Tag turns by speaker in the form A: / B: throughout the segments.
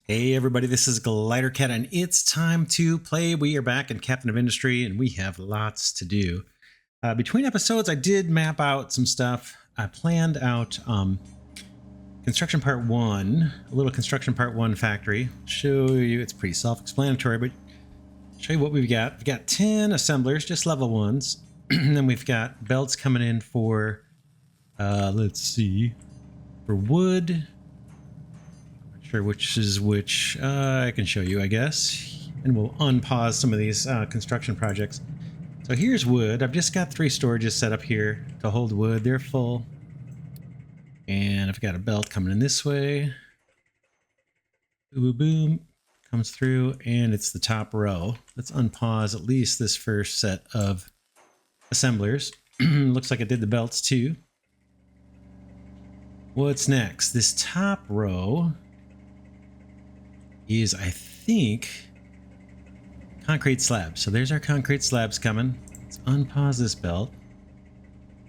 A: Hey everybody, this is Glidercat and it's time to play. We are back in Captain of Industry and we have lots to do. Between episodes, I did map out some stuff. I planned out construction part 1, a little construction part 1 factory. Show you, it's pretty self-explanatory, but show you what we've got. We've got 10 assemblers, just level 1s. And then we've got belts coming in for, let's see, for wood. Which is which. I can show you, I guess, and we'll unpause some of these construction projects. So here's wood. I've just got 3 storages set up here to hold wood. They're full, and I've got a belt coming in this way. Boom, boom, boom, comes through, and it's the top row. Let's unpause at least this first set of assemblers. Looks like it did the belts too. What's next? This top row is, I think, concrete slabs. So there's our concrete slabs coming. Let's unpause this belt.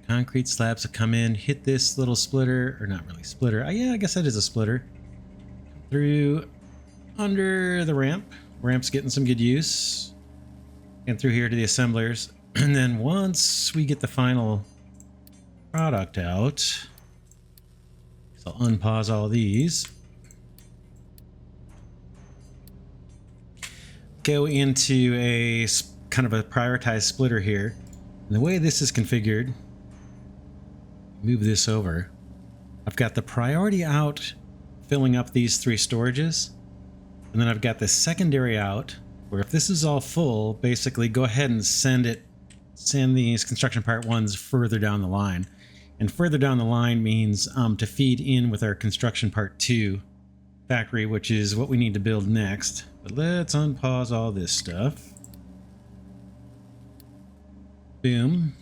A: Concrete slabs will come in, hit this little splitter, or not really splitter. Yeah, I guess that is a splitter. Through under the ramp. Ramp's getting some good use. And through here to the assemblers. And then once we get the final product out, so I'll unpause all these. Go into a kind of a prioritized splitter here. And the way this is configured, move this over. I've got the priority out filling up these 3 storages. And then I've got the secondary out where if this is all full, basically go ahead and send these construction part 1s further down the line. And further down the line means to feed in with our construction part 2 factory, which is what we need to build next. But let's unpause all this stuff. Boom.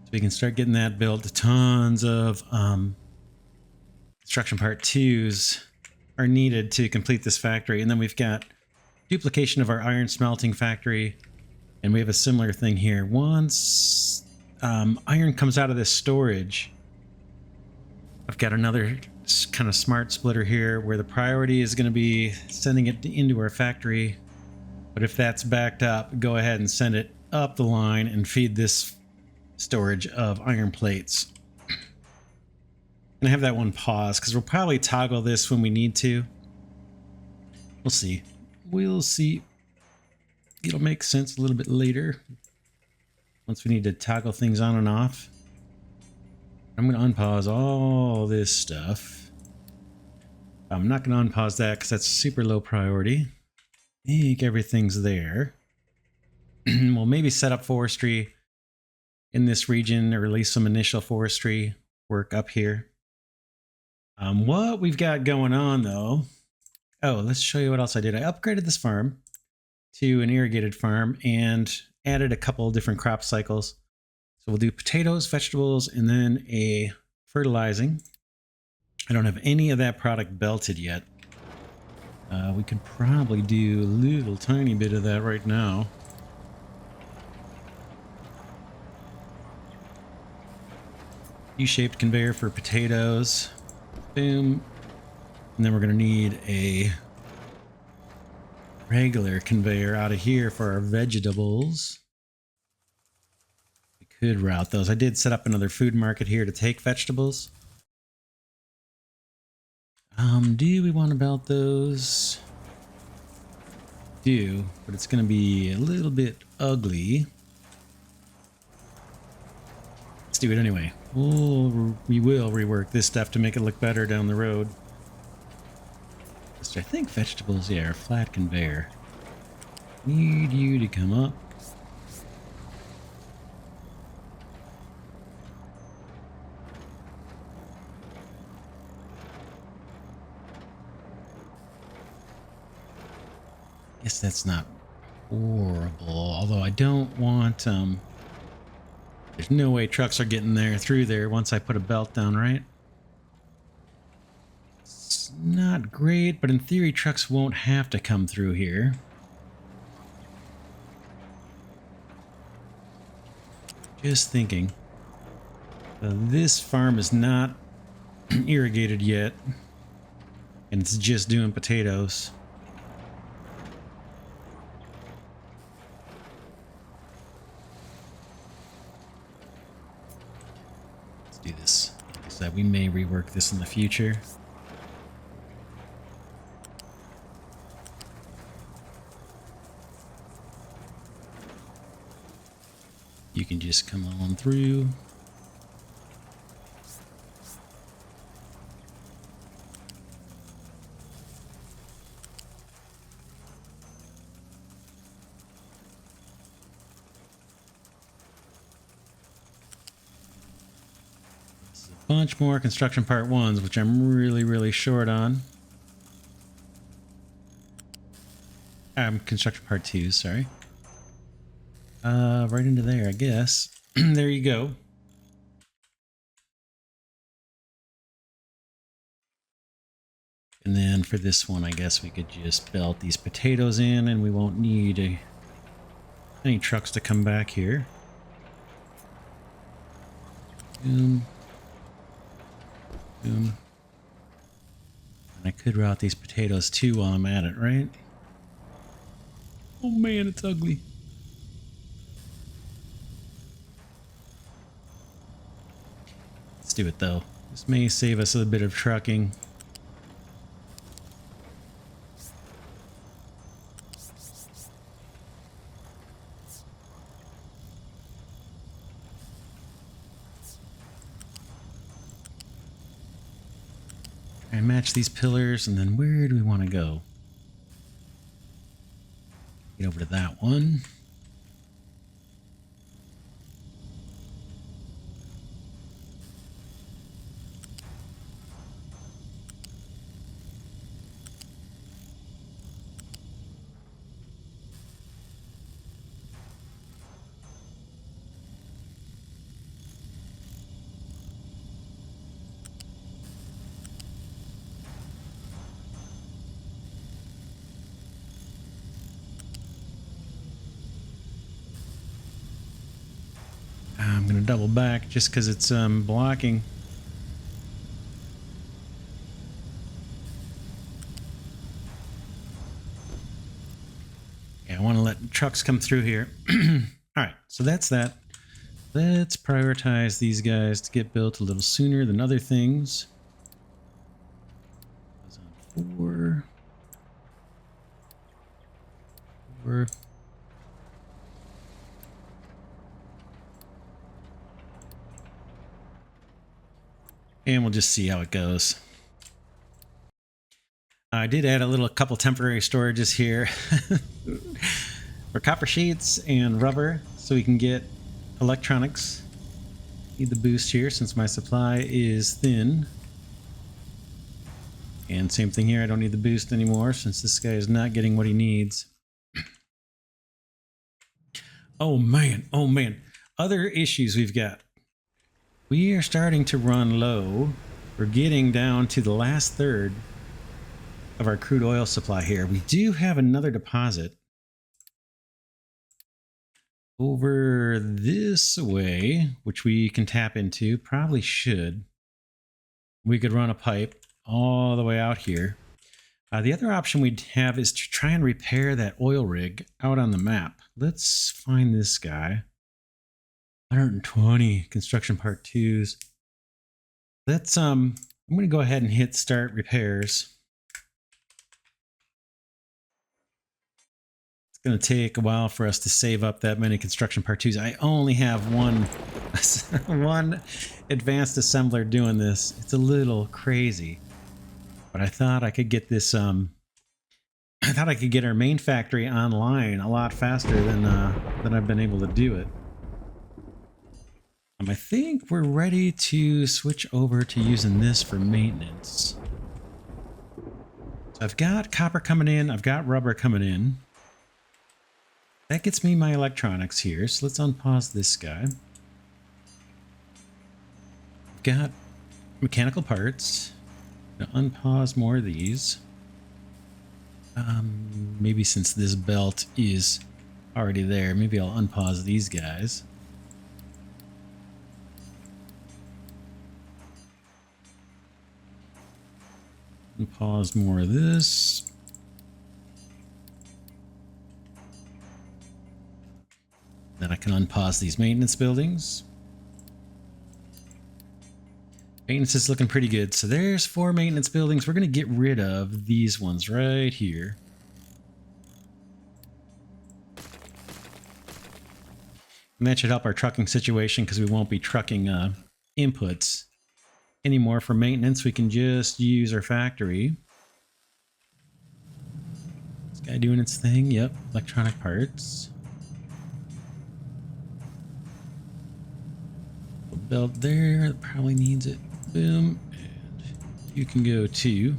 A: So we can start getting that built. Tons of construction part 2s are needed to complete this factory. And then we've got duplication of our iron smelting factory. And we have a similar thing here. Once iron comes out of this storage, I've got another kind of smart splitter here where the priority is going to be sending it into our factory. But if that's backed up, go ahead and send it up the line and feed this storage of iron plates. And I have that one paused because we'll probably toggle this when we need to. We'll see. We'll see. It'll make sense a little bit later once we need to toggle things on and off. I'm going to unpause all this stuff. I'm not going to unpause that because that's super low priority. I think everything's there. We'll maybe set up forestry in this region or release some initial forestry work up here. What we've got going on though. Oh, let's show you what else I did. I upgraded this farm to an irrigated farm and added a couple different crop cycles. So we'll do potatoes, vegetables, and then a fertilizing. I don't have any of that product belted yet. We could probably do a little tiny bit of that right now. U-shaped conveyor for potatoes. Boom. And then we're going to need a regular conveyor out of here for our vegetables. Could route those. I did set up another food market here to take vegetables. Do we want to belt those? Do, but it's going to be a little bit ugly. Let's do it anyway. We will rework this stuff to make it look better down the road. I think vegetables, yeah, are flat conveyor. Need you to come up. Guess that's not horrible, although I don't want there's no way trucks are getting there through there once I put a belt down, right? It's not great, but in theory trucks won't have to come through here. Just thinking. This farm is not irrigated yet. and it's just doing potatoes. Let's do this. So that we may rework this in the future. You can just come on through. Bunch more construction part ones, which I'm really short on. Construction part twos, sorry. Right into there, I guess. There you go. And then for this one, I guess we could just belt these potatoes in and we won't need any trucks to come back here. Boom. Boom. And I could route these potatoes too while I'm at it, right? Oh man, it's ugly. Let's do it though. This may save us a bit of trucking. And match these pillars, and then where do we want to go? Get over to that one. I'm going to double back just because it's blocking. Yeah, I want to let trucks come through here. All right, so that's that. Let's prioritize these guys to get built a little sooner than other things. Four. And we'll just see how it goes. I did add a couple temporary storages here for copper sheets and rubber so we can get electronics. Need the boost here since my supply is thin. And same thing here, I don't need the boost anymore since this guy is not getting what he needs. Oh man, oh man. Other issues we've got. We are starting to run low. We're getting down to the last third of our crude oil supply here. We do have another deposit over this way, which we can tap into. Probably should. We could run a pipe all the way out here. The other option we'd have is to try and repair that oil rig out on the map. Let's find this guy. 120 construction part twos. Let's I'm going to go ahead and hit start repairs. It's going to take a while for us to save up that many construction part twos. I only have one one advanced assembler doing this. It's a little crazy, but I thought I could get this I thought I could get our main factory online a lot faster than I've been able to do it. I think we're ready to switch over to using this for maintenance. So I've got copper coming in, I've got rubber coming in. That gets me my electronics here, so let's unpause this guy. I've got mechanical parts. I'm gonna unpause more of these. Maybe since this belt is already there, maybe I'll unpause these guys. And pause more of this. Then I can unpause these maintenance buildings. Maintenance is looking pretty good. So there's 4 maintenance buildings. We're going to get rid of these ones right here. And that should help our trucking situation because we won't be trucking inputs anymore for maintenance. We can just use our factory. This guy doing its thing. Yep, electronic parts. The belt there that probably needs it. Boom. And you can go too.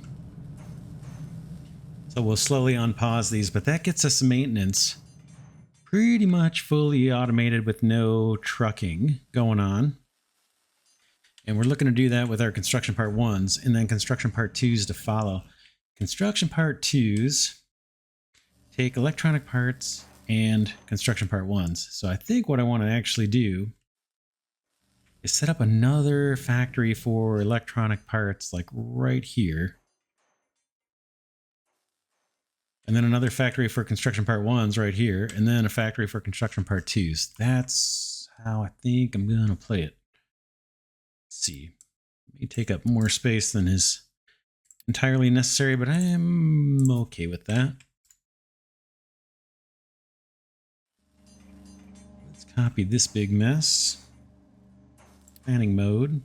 A: So we'll slowly unpause these, but that gets us maintenance pretty much fully automated with no trucking going on. And we're looking to do that with our construction part 1s and then construction part 2s to follow. Construction part 2s take electronic parts and construction part 1s. So I think what I want to actually do is set up another factory for electronic parts like right here. And then another factory for construction part 1s right here. And then a factory for construction part 2s. That's how I think I'm going to play it. Let's see. It may take up more space than is entirely necessary, but I am okay with that. Let's copy this big mess. Planning mode.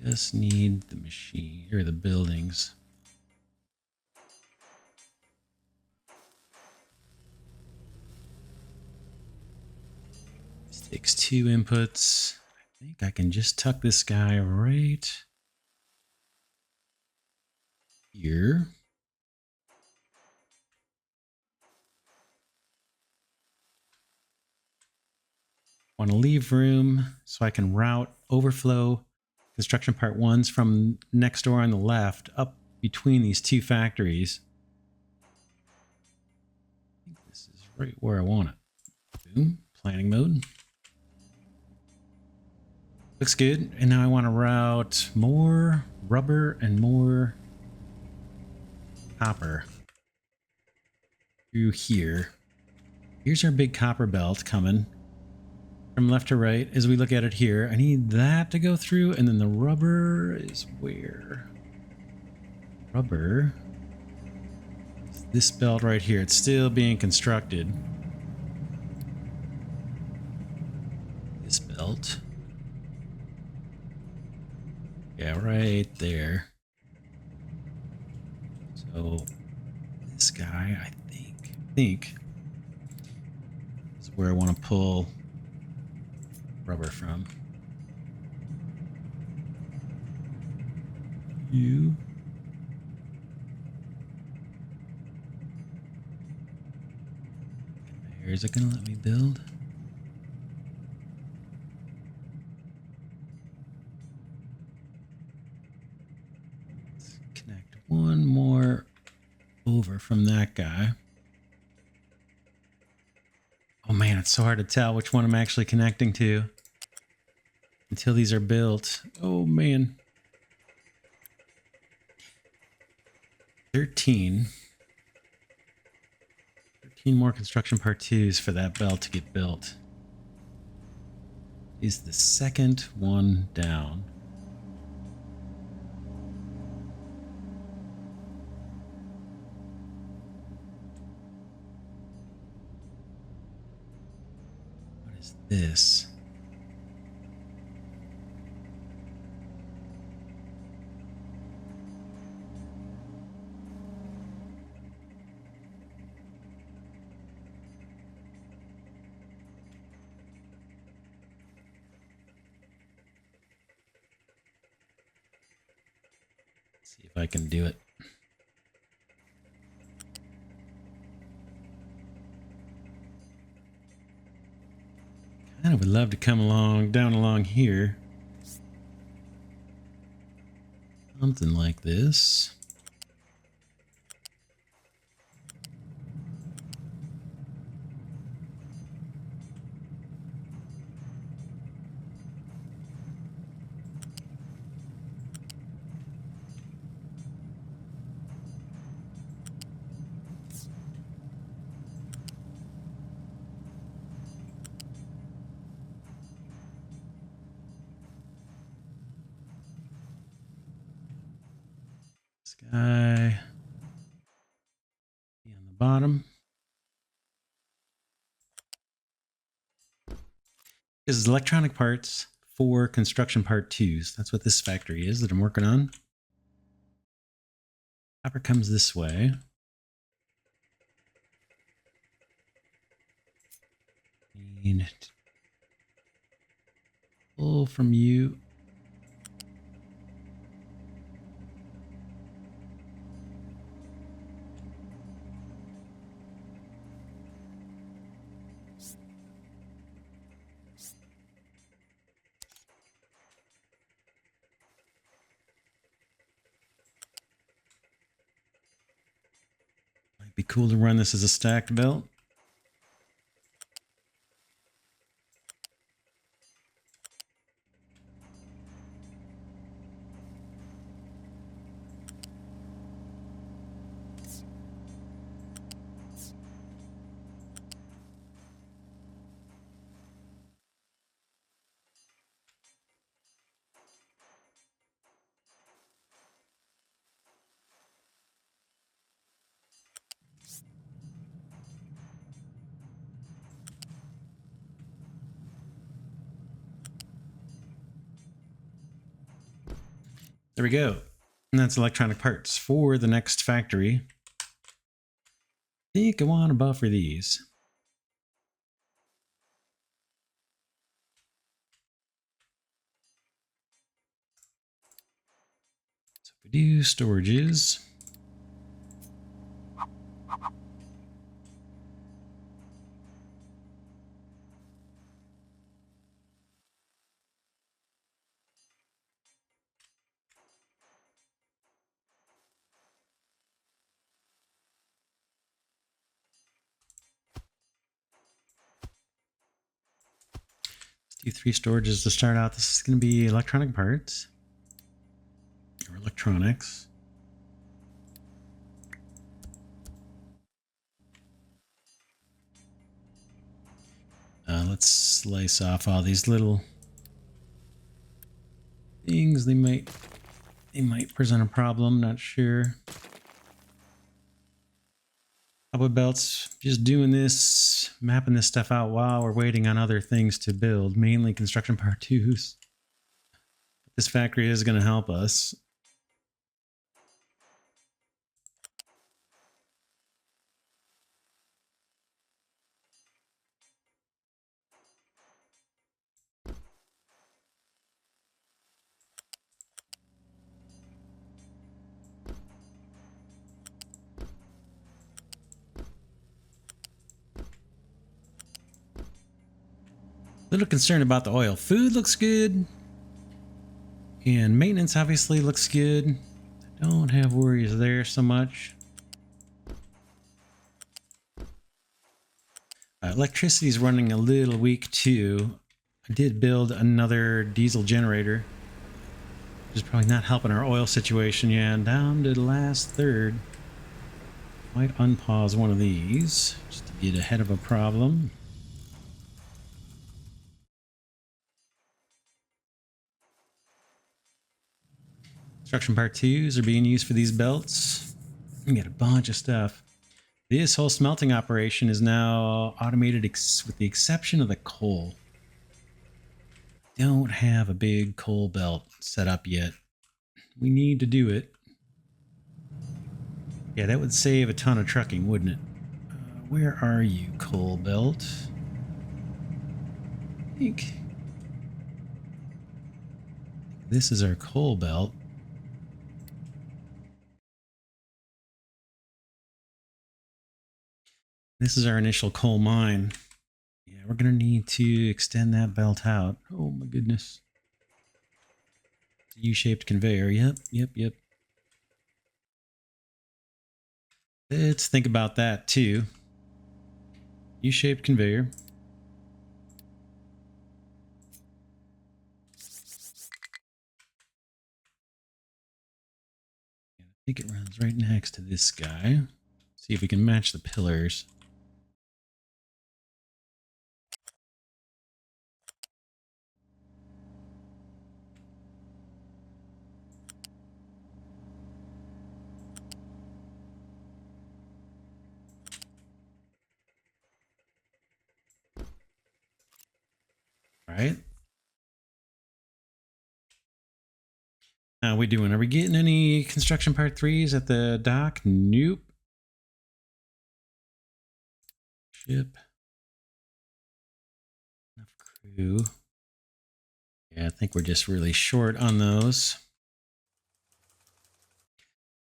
A: Just need the machine or the buildings. This takes 2 inputs. I think I can just tuck this guy right here. Want to leave room so I can route overflow construction part 1s from next door on the left up between these 2 factories. I think this is right where I want it. Boom. Planning mode. Looks good. And now I want to route more rubber and more copper through here. Here's our big copper belt coming from left to right as we look at it here. I need that to go through, and then the rubber is where? Rubber is this belt right here. It's still being constructed. This belt. Yeah, right there. So this guy, I think is where I want to pull rubber from. You. Is it going to let me build? Let's connect one more over from that guy. Oh man, it's so hard to tell which one I'm actually connecting to until these are built. Oh man. 13 more construction part 2s for that belt to get built. Is the second one down. What is this? See if I can do it. Kind of would love to come down along here. Something like this. This guy be on the bottom. This is electronic parts for construction part 2s. That's what this factory is that I'm working on. Copper comes this way. Need to pull from you. Might be cool to run this as a stacked belt. There we go. And that's electronic parts for the next factory. I think I want to buffer these. So if we do storages. Do 3 storages to start out. This is going to be electronic parts or electronics. Let's slice off all these little things. They might present a problem. Not sure. Output belts. Just doing this, mapping this stuff out while we're waiting on other things to build, mainly construction part 2s. This factory is going to help us. Little concerned about the oil. Food looks good. And maintenance obviously looks good. I don't have worries there so much. Electricity's running a little weak too. I did build another diesel generator, which is probably not helping our oil situation. Yeah, down to the last third. Might unpause one of these just to get ahead of a problem. Construction part 2s are being used for these belts. We got a bunch of stuff. This whole smelting operation is now automated with the exception of the coal. Don't have a big coal belt set up yet. We need to do it. Yeah, that would save a ton of trucking, wouldn't it? Where are you, coal belt? I think this is our coal belt. This is our initial coal mine. Yeah, we're going to need to extend that belt out. Oh my goodness. U-shaped conveyor. Yep. Let's think about that too. U-shaped conveyor. I think it runs right next to this guy. See if we can match the pillars. right. How we doing? Are we getting any construction part 3s at the dock? Nope. Ship. Enough crew. Yeah, I think we're just really short on those.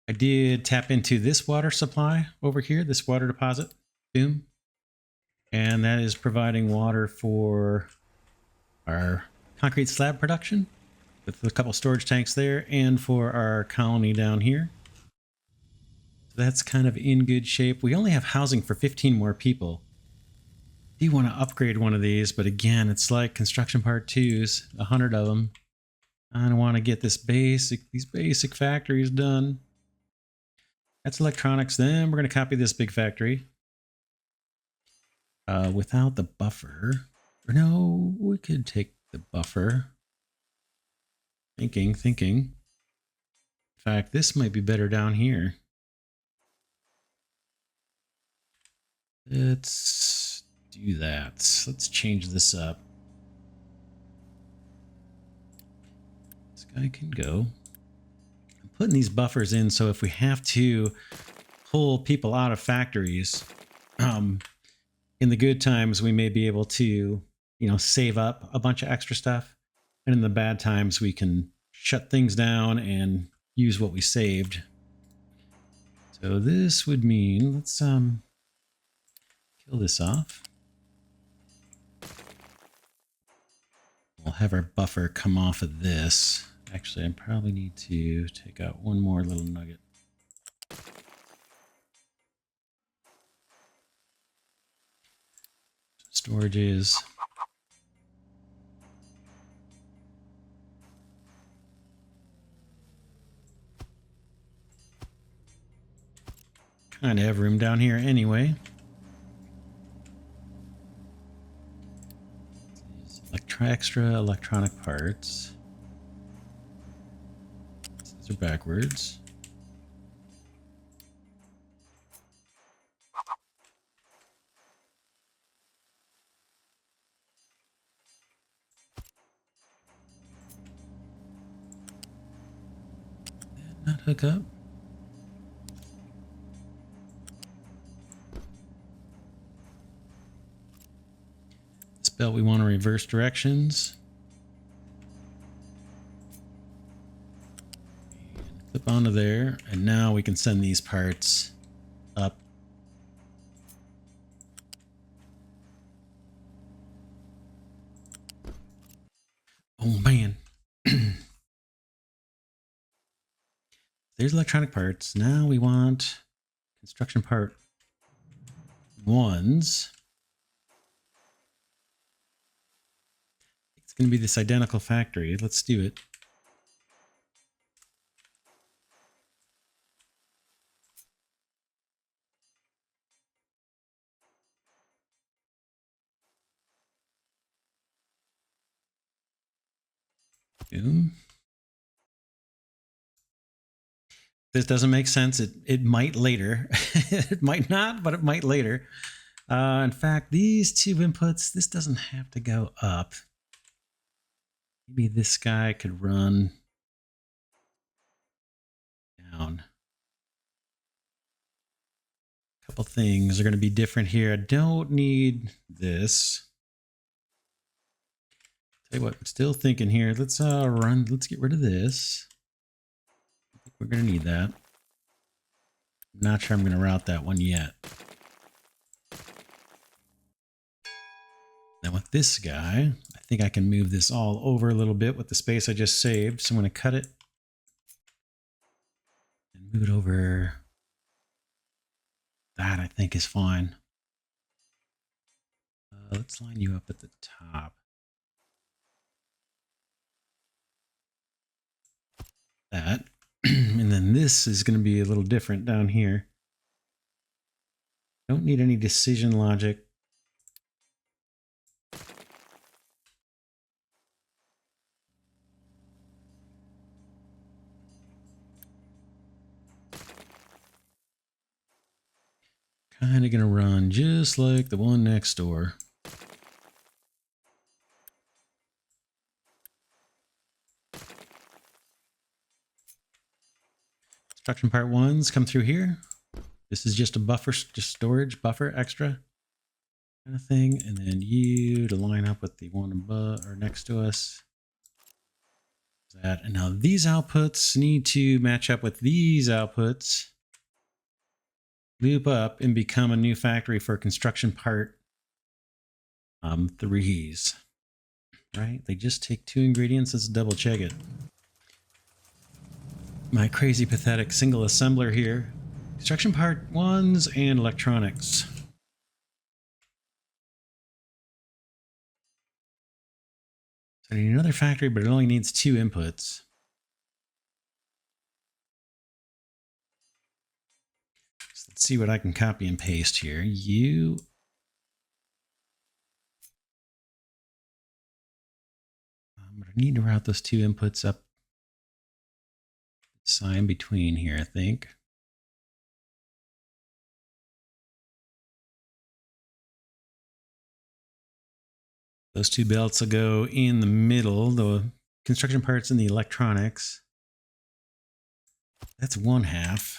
A: I did tap into this water supply over here, this water deposit. Boom. And that is providing water for our concrete slab production with a couple storage tanks there and for our colony down here. So that's kind of in good shape. We only have housing for 15 more people. Do you want to upgrade one of these? But again, it's like construction part 2s, 100 of them. I don't want to get these basic factories done. That's electronics. Then we're going to copy this big factory. Without the buffer. Or no, we could take the buffer. Thinking. In fact, this might be better down here. Let's do that. Let's change this up. This guy can go. I'm putting these buffers in so if we have to pull people out of factories, in the good times, we may be able to, save up a bunch of extra stuff. And in the bad times, we can shut things down and use what we saved. So this would mean, let's kill this off. We'll have our buffer come off of this. Actually, I probably need to take out one more little nugget. Storages. Kind of have room down here anyway. Extra electronic parts. These are backwards. Did not hook up. This belt we want to reverse directions. And clip onto there, and now we can send these parts up. Oh man. There's electronic parts. Now we want construction part 1s. It's going to be this identical factory. Let's do it. Boom. This doesn't make sense. It might later. It might not, but it might later. In fact, these two inputs, this doesn't have to go up. Maybe this guy could run down. A couple things are going to be different here. I don't need this. Tell you what, I'm still thinking here. Let's get rid of this. I think we're going to need that. I'm not sure I'm going to route that one yet. Now with this guy, I think I can move this all over a little bit with the space I just saved. So I'm going to cut it and move it over. That I think is fine. Let's line you up at the top. That. And then this is going to be a little different down here. Don't need any decision logic. Kind of going to run just like the one next door. Construction part ones come through here. This is just a buffer, just storage buffer extra kind of thing. And then you to line up with the one above or next to us. That. And now these outputs need to match up with these outputs. Loop up and become a new factory for construction part threes. Right? They just take 2 ingredients. Let's double check it. My crazy pathetic single assembler here. Construction part ones and electronics. So I need another factory, but it only needs 2 inputs. So let's see what I can copy and paste here. But I need to route those 2 inputs up. Sign between here, I think. Those 2 belts will go in the middle, the construction parts and the electronics. That's 1/2.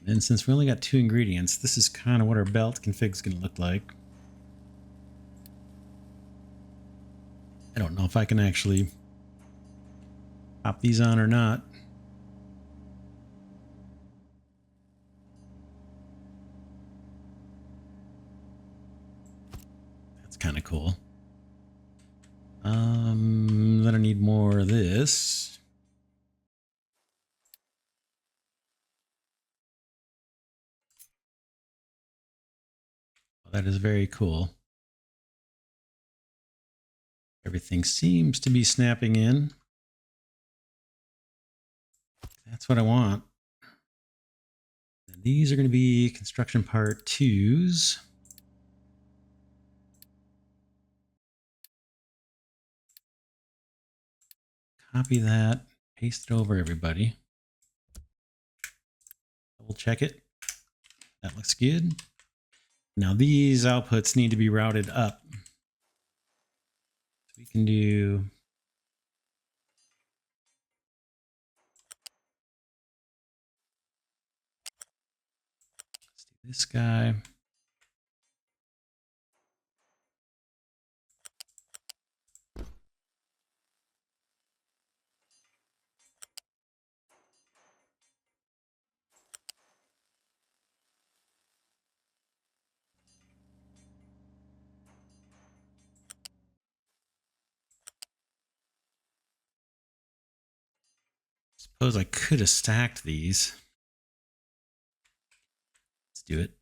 A: And since we only got 2 ingredients, this is kind of what our belt config's going to look like. I don't know if I can actually pop these on or not. That's kind of cool. Then I need more of this. Well, that is very cool. Everything seems to be snapping in. That's what I want. And these are going to be construction part 2s. Copy that, paste it over everybody. Double check it. That looks good. Now these outputs need to be routed up. So we can do this guy. Suppose I could have stacked these. Let's do it.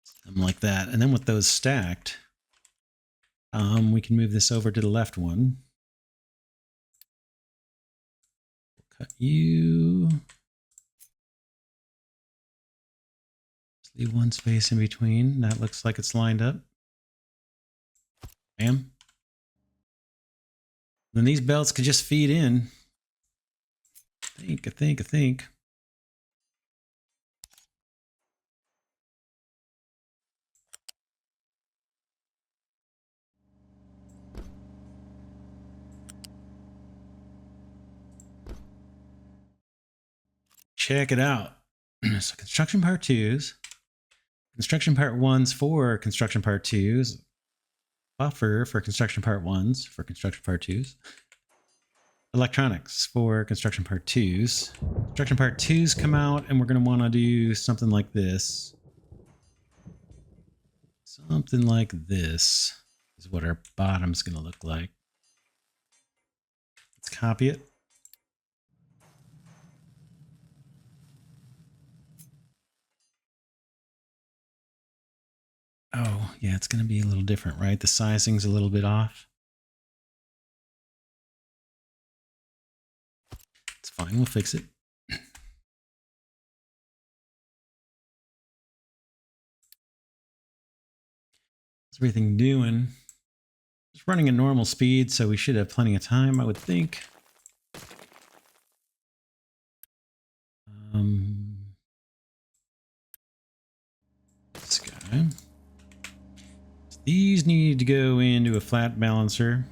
A: Something like that. And then with those stacked, we can move this over to the left one. Cut you. Just leave one space in between. That looks like it's lined up. Bam. Then these belts could just feed in. I think. Check it out. So construction part 2s, construction part 1s for construction part 2s, buffer for construction part 1s for construction part 2s, electronics for construction part 2s. Construction part 2s come out, and we're going to want to do something like this. Something like this is what our bottom's going to look like. Let's copy it. Oh, yeah, it's going to be a little different, right? The sizing's a little bit off. It's fine. We'll fix it. How's everything doing? It's running at normal speed, so we should have plenty of time, I would think. These need to go into a flat balancer.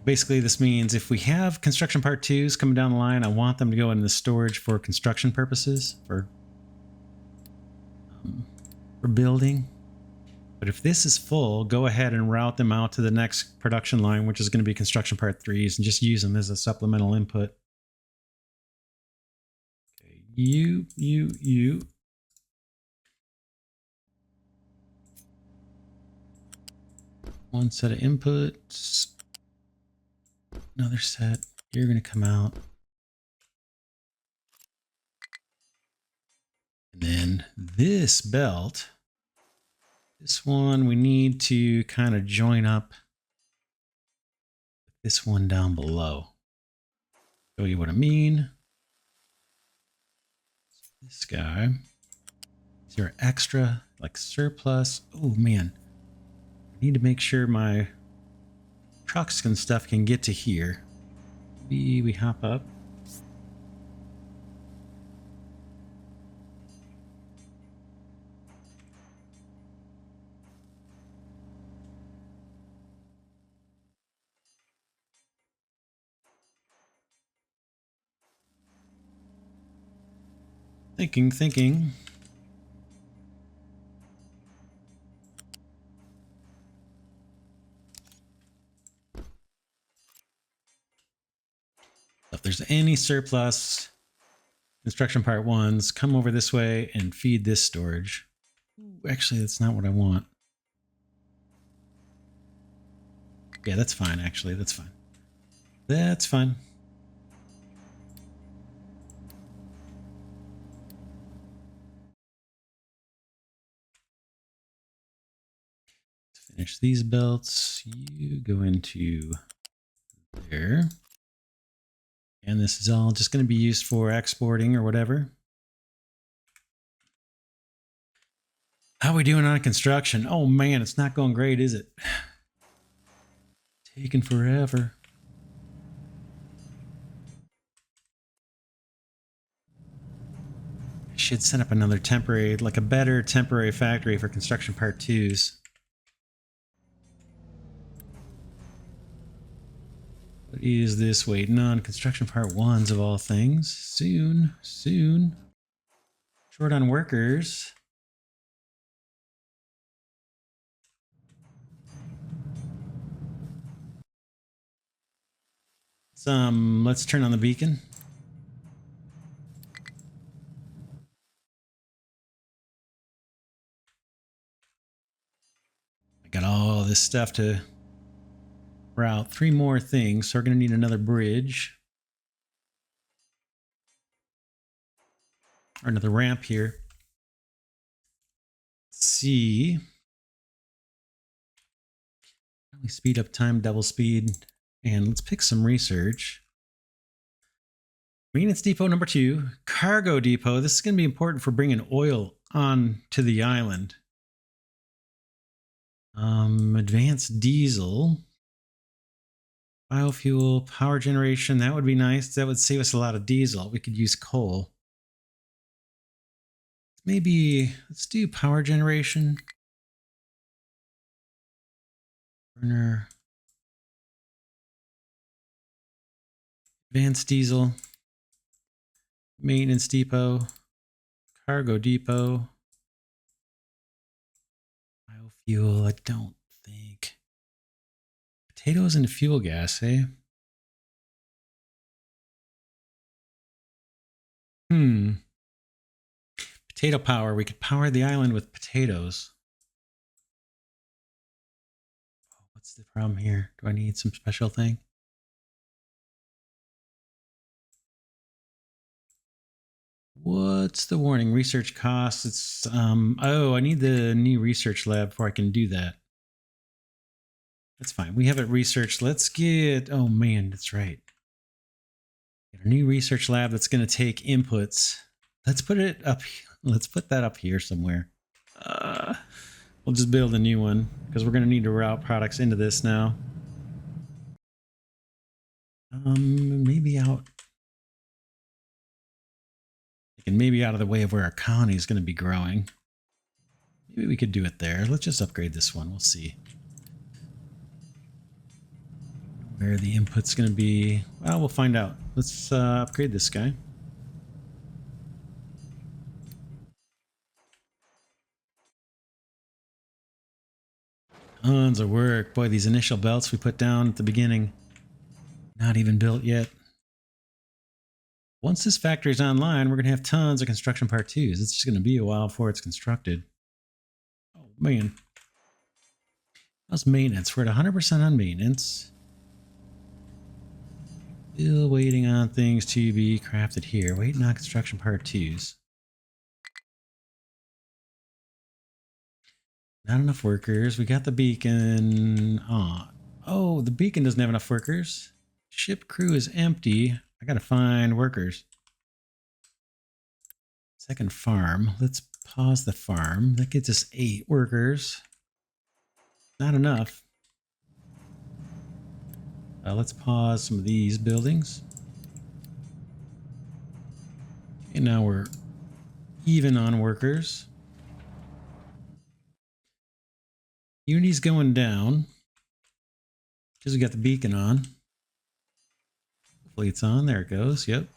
A: Basically, this means if we have construction part 2s coming down the line, I want them to go in the storage for construction purposes, for building. But if this is full, go ahead and route them out to the next production line, which is going to be construction part 3s, and just use them as a supplemental input. Okay, you. One set of inputs. Another set. You're going to come out. And then this belt, this one we need to kind of join up with this one down below. Show you what I mean. This guy. Is there extra, like surplus? Oh man. I need to make sure my trucks and stuff can get to here. Maybe we hop up. Thinking. If there's any surplus construction part 1s, come over this way and feed this storage. Ooh, actually, that's not what I want. Yeah, that's fine, actually. That's fine. That's fine. Finish these belts. You go into there. And this is all just going to be used for exporting or whatever. How are we doing on construction? Oh man, it's not going great, is it? Taking forever. I should set up another temporary, like a better temporary factory for construction part 2s. What is this waiting on? Construction part 1s of all things. Soon. Short on workers. Let's turn on the beacon. I got all this stuff to route. 3 more things, so we're going to need another bridge. Or another ramp here. Let's see. We speed up time, double speed, and let's pick some research. Maintenance depot number 2, cargo depot. This is going to be important for bringing oil on to the island. Advanced diesel. Biofuel, power generation, that would be nice. That would save us a lot of diesel. We could use coal. Maybe, let's do power generation. Burner. Advanced diesel. Maintenance depot. Cargo depot. Biofuel, I don't think. Potatoes and fuel gas, eh? Potato power. We could power the island with potatoes. Oh, what's the problem here? Do I need some special thing? What's the warning? Research costs. It's oh, I need the new research lab before I can do that. That's fine. We have it researched. Let's get, oh man, that's right. Get a new research lab that's going to take inputs. Let's put it up. Let's put that up here somewhere. We'll just build a new one because we're going to need to route products into this now. Maybe out. And maybe out of the way of where our colony is going to be growing. Maybe we could do it there. Let's just upgrade this one. We'll see. Where the input's going to be. Well, we'll find out. Let's upgrade this guy. Tons of work. Boy, these initial belts we put down at the beginning, not even built yet. Once this factory is online, we're going to have tons of construction part 2s. It's just going to be a while before it's constructed. Oh, man. How's maintenance? We're at 100% on maintenance. Still waiting on things to be crafted here. Waiting on construction part 2s. Not enough workers. We got the beacon. Oh, the beacon doesn't have enough workers. Ship crew is empty. I gotta find workers. Second farm. Let's pause the farm. That gets us 8 workers. Not enough. Let's pause some of these buildings. And now we're even on workers. Unity's going down because we got the beacon on. Hopefully it's on. There it goes. Yep.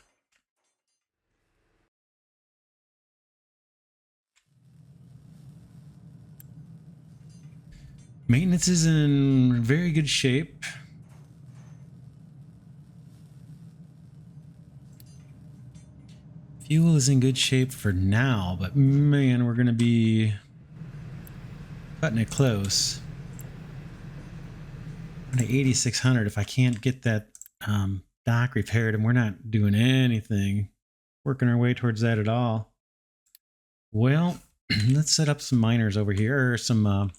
A: Maintenance is in very good shape. Fuel is in good shape for now, but man, we're going to be cutting it close. On to 8,600 if I can't get that dock repaired, and we're not doing anything working our way towards that at all. Well, let's set up some miners over here, or some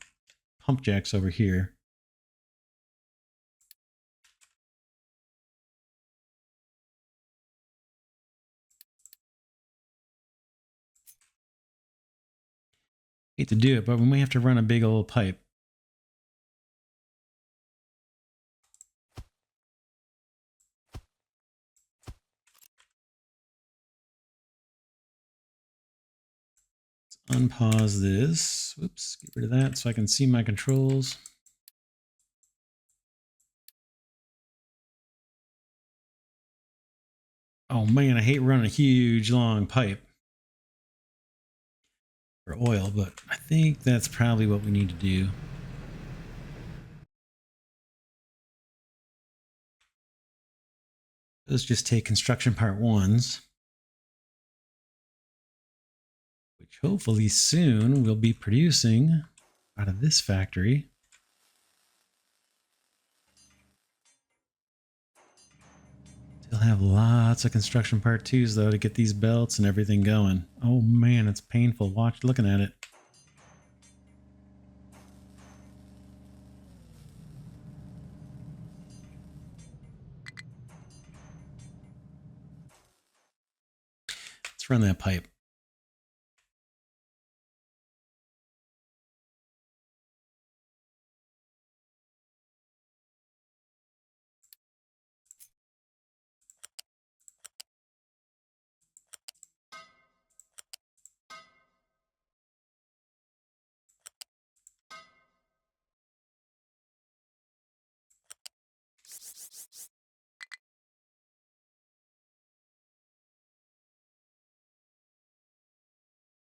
A: pump jacks over here. Hate to do it, but we may have to run a big old pipe. Let's unpause this. Whoops, get rid of that so I can see my controls. Oh man, I hate running a huge long pipe for oil, but I think that's probably what we need to do. Let's just take construction part 1s, which hopefully soon we'll be producing out of this factory. Still have lots of construction part 2s though to get these belts and everything going. Oh man, it's painful looking at it. Let's run that pipe.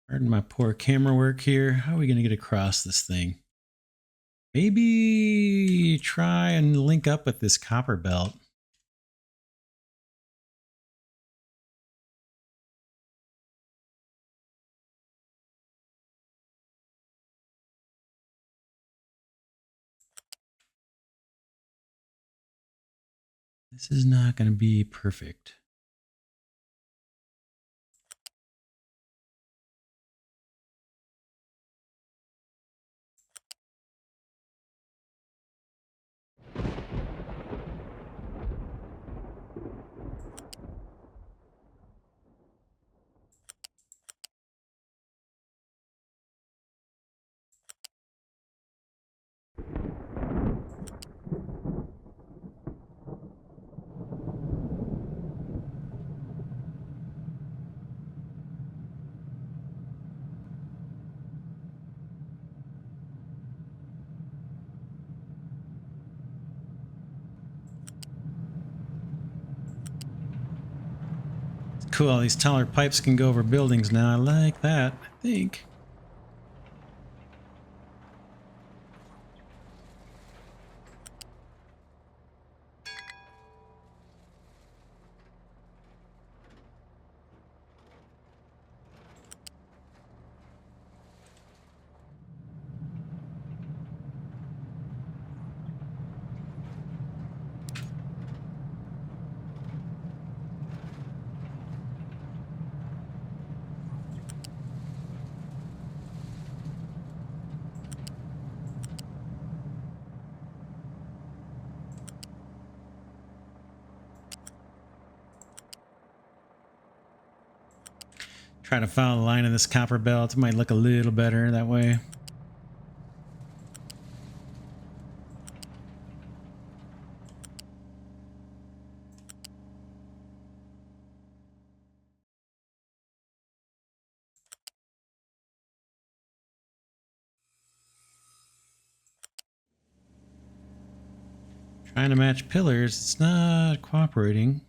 A: Pardon my poor camera work here. How are we going to get across this thing? Maybe try and link up with this copper belt. This is not going to be perfect. Cool, these taller pipes can go over buildings now. I like that, I think. Try to follow the line of this copper belt. It might look a little better that way. Trying to match pillars. It's not cooperating.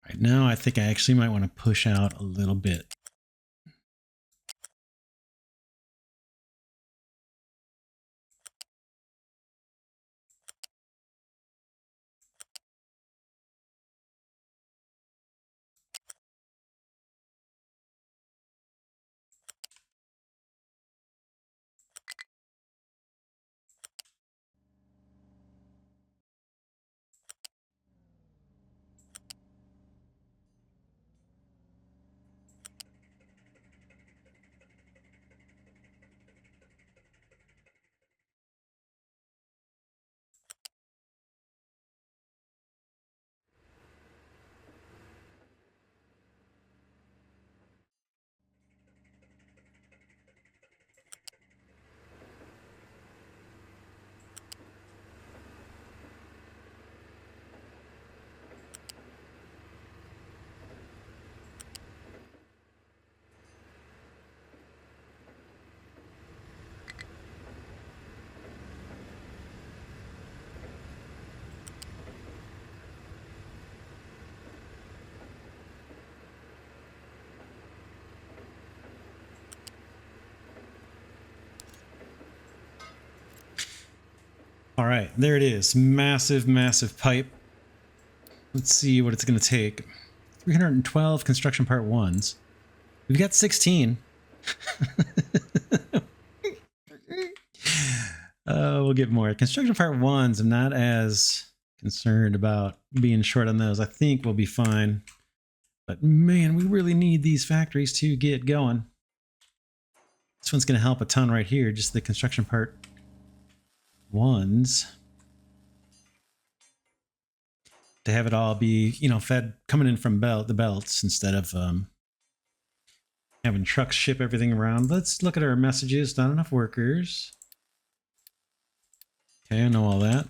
A: Right now, I think I actually might want to push out a little bit. All right, there it is. Massive, massive pipe. Let's see what it's going to take. 312 construction part ones. We've got 16. We'll get more. Construction part ones, I'm not as concerned about being short on those. I think we'll be fine. But man, we really need these factories to get going. This one's going to help a ton right here. Just the construction part ones. To have it all be, you know, fed coming in from the belts instead of having trucks ship everything around. Let's look at our messages. Not enough workers. Okay, I know all that.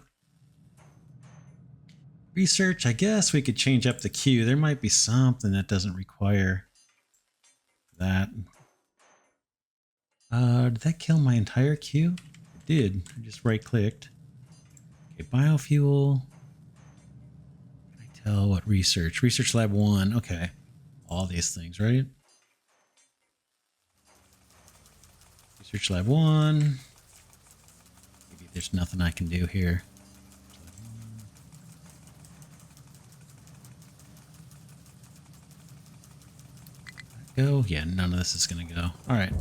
A: Research, I guess we could change up the queue. There might be something that doesn't require that. Did that kill my entire queue? It did. I just right-clicked. Okay, biofuel. Can I tell what research? Research lab 1. Okay. All these things, right? Research lab 1. Maybe There's nothing I can do here. Go? Yeah, none of this is gonna go. All right.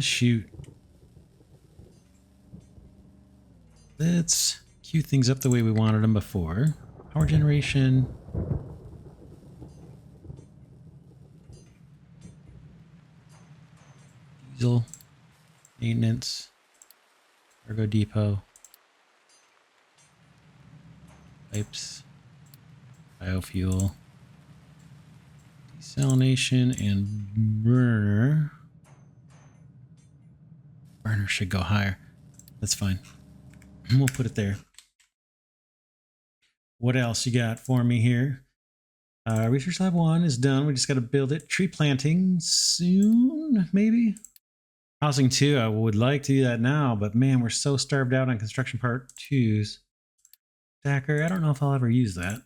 A: Shoot. Let's cue things up the way we wanted them before. Power generation. Diesel. Maintenance. Cargo depot. Pipes. Biofuel. Desalination and burner. Burner should go higher. That's fine. We'll put it there. What else you got for me here? Research Lab 1 is done. We just got to build it. Tree planting soon, maybe? Housing 2, I would like to do that now, but man, we're so starved out on construction part 2s. Stacker, I don't know if I'll ever use that.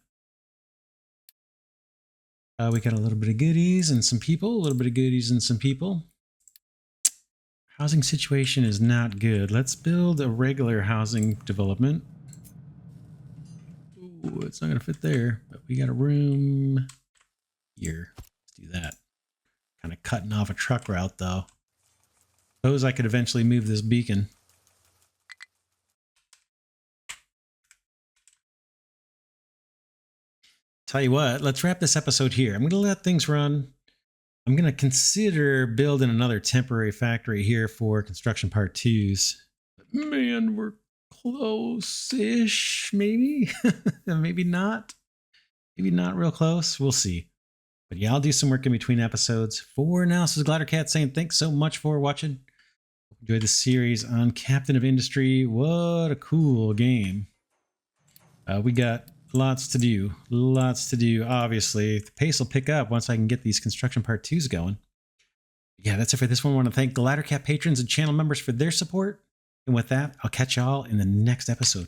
A: We got a little bit of goodies and some people, a little bit of goodies and some people. Housing situation is not good. Let's build a regular housing development. Ooh, it's not going to fit there, but we got a room here. Let's do that. Kind of cutting off a truck route, though. Suppose I could eventually move this beacon. Tell you what, let's wrap this episode here. I'm going to let things run. I'm going to consider building another temporary factory here for construction part 2s. Man, we're close-ish, maybe. Maybe not. Maybe not real close. We'll see. But yeah, I'll do some work in between episodes. For now, this is Glidercat saying thanks so much for watching. Enjoy the series on Captain of Industry. What a cool game. We got lots to do. Lots to do, obviously. The pace will pick up once I can get these construction part 2s going. Yeah, that's it for this one. I want to thank Glidercat patrons and channel members for their support. And with that, I'll catch y'all in the next episode.